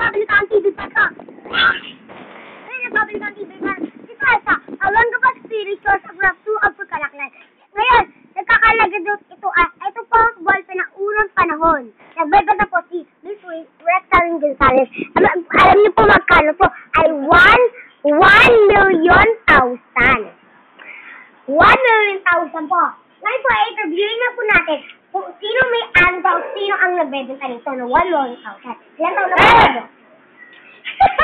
nababalik ang TV ka. Ay, nababalik ang TV ka. Si Salsa, awang ka pa spirit source of rap 2 of Pagkalaklan. Ngayon, nagkakalaga doon ito ito po ang ballpen ng unang panahon. Nagbebenta po si Miss Rectalyn Gonzalez. Alam niyo po magkano po? Ay 1,000,000. 1,000,000 po. Ngayon po, interviewin na po natin kung sino may daw, sino ang nagbebenta nito ng 1,000,000. Ilan taon na po kayo?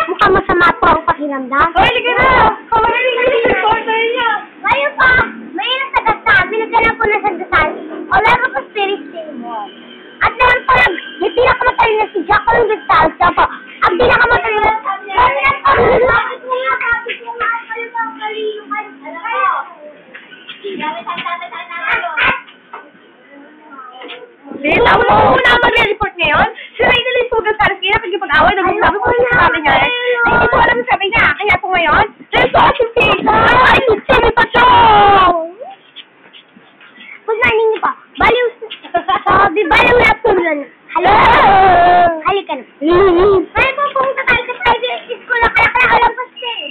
Mukhang masama po ang pakiramdam. Hoy, liga na! Kamarin na yung reporter niya! Ngayon po, may nagsagasal. Binagyan po na sa dasal. O meron po spirit mo. At meron po may pinakamatali na si Jacqueline Gonzalez po. Ang pinakamatali na Bakit mo nga, kapit mo nga, kayo ba ang kalino kayo? Ano kayo? Gamit ang tatay-tatay kayo. Dito mo muna magre-report ngayon? Si Raynalyn po Gonzalez kaya nagkipag-away, nagsasabi ko sa sabi niya eh. Hindi ko alam sabi niya, kaya po ngayon, there's so much information! Ay, sabi pa siya! Good morning niyo po. Baliw na po lang. Hello? Halika na. Kaya po pumunta tayo sa private school na kaya alam ko siya eh.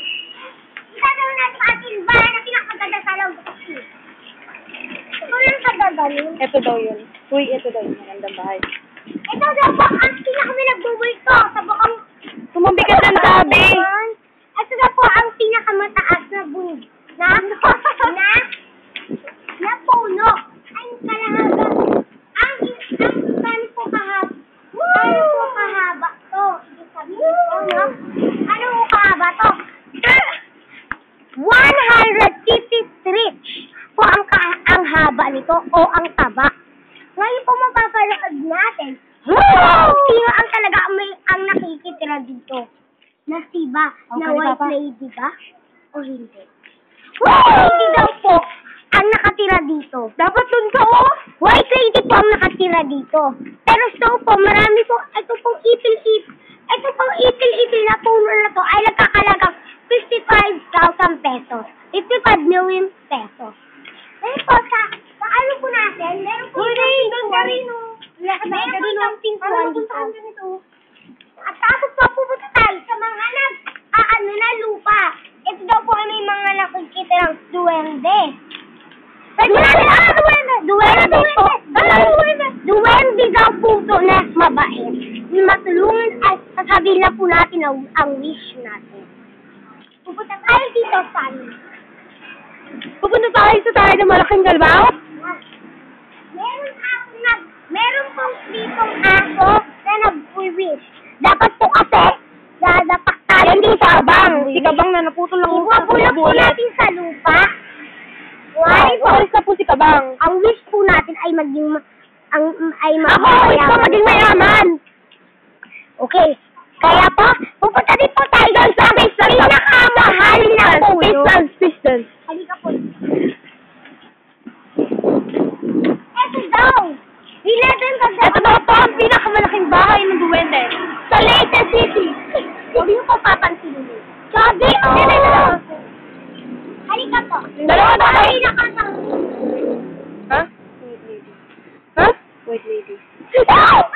Isasawin natin ang ating bahay na pinakaganda sa loob ko siya. Ito lang kagagaling. Ito daw yun. Uy, ito daw yun. Magandang bahay. Ito daw po ang pinakami nagbubulto sa bukang... Tumambigat ng tabi. Ito daw po ang pinakamataas na bunig. Na puno. Ang kalahaba. Ang kano po kahaba. Ano po kahaba to? Ibig sabihin po, no? Ano po kahaba to? 150 street po ang haba nito o ang taba. Ngayon po mapapanood natin. Sino ang talaga ang nakikitira dito? Na siba? Na white lady ba? O hindi? Hindi daw po ang nakatira dito. Dapat dun ka, oh! White lady po ang nakatira dito. Pero so po, marami po, ito pong itil na puno na to ay nagkakalagang 55,000 pesos. 55 million pesos. Ngayon po, sa ano po natin, meron po doon ka rin, oh. Meron po isang pintuan dito. At tapos po, pupunta tayo sa mga na lupa. Ito daw po ay may mga nakikita ng duwende. Duwende daw po ito na mabait. Matulungan at sasabihin na po natin ang wish natin. Pupunta tayo dito sa Pupunta tayo sa tayo ng malaking galbaw? Meron pong ditong aso na nag-wish. Dapat po kasi, dadapak tayo Hindi sa abang. Si Kabang na naputol lang Ibubulok po natin sa lupa. Why? Walis na po si Kabang. Ang wish po natin ay maging Ako, wish ko maging mayaman. Okay. Kaya po, pupunta din po tayo doon sa pinakamahal na puno. Pistons. Halika po. Eto daw. Ito daw po ang pinakamalaking bahay ng duwende. Sa Leyte City. Hindi ko papansinin. Sabi, halika po. Dalawa na kayo. Nakasang. Ha? Wait, lady. Ha? Wait, lady. Oh!